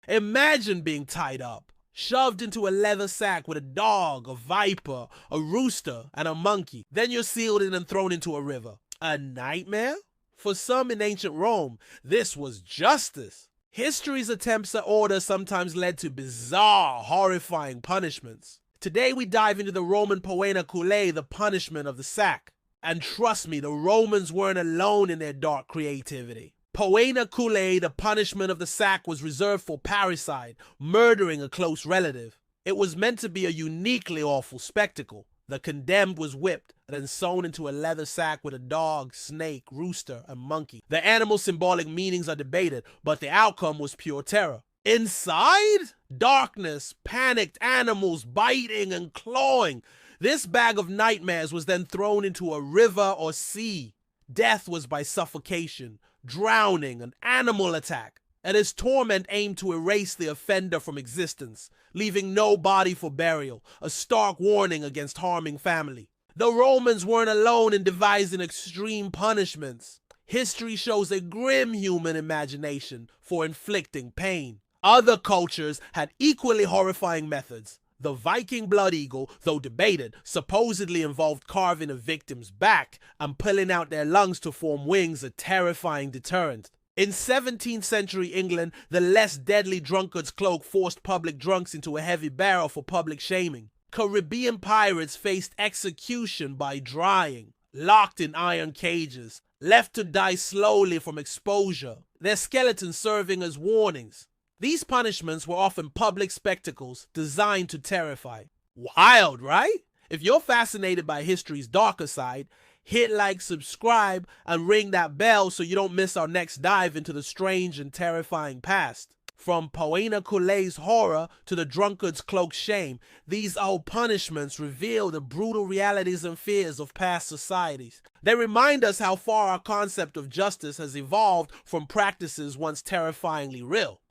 Imagine being tied up, shoved into a leather sack with a dog, a viper, a rooster, and a monkey. Then you're sealed in and thrown into a river. A nightmare? For some in ancient Rome, this was justice. History's attempts at order sometimes led to bizarre, horrifying punishments. Today we dive into the Roman poena cullei, the punishment of the sack. And trust me, the Romans weren't alone in their dark creativity. Poena cullei, the punishment of the sack, was reserved for parricide, murdering a close relative. It was meant to be a uniquely awful spectacle. The condemned was whipped and then sewn into a leather sack with a dog, snake, rooster, and monkey. The animal symbolic meanings are debated, but the outcome was pure terror. Inside? Darkness, panicked animals biting and clawing. This bag of nightmares was then thrown into a river or sea. Death was by suffocation, drowning, an animal attack, and his torment aimed to erase the offender from existence, leaving no body for burial, a stark warning against harming family. The Romans weren't alone in devising extreme punishments. History shows a grim human imagination for inflicting pain. Other cultures had equally horrifying methods. The Viking blood eagle, though debated, supposedly involved carving a victim's back and pulling out their lungs to form wings, a terrifying deterrent. In 17th century England, the less deadly drunkard's cloak forced public drunks into a heavy barrel for public shaming. Caribbean pirates faced execution by drying, locked in iron cages, left to die slowly from exposure, their skeletons serving as warnings. These punishments were often public spectacles designed to terrify. Wild, right? If you're fascinated by history's darker side, hit like, subscribe, and ring that bell so you don't miss our next dive into the strange and terrifying past. From poena cullei's horror to the drunkard's cloaked shame, these old punishments reveal the brutal realities and fears of past societies. They remind us how far our concept of justice has evolved from practices once terrifyingly real.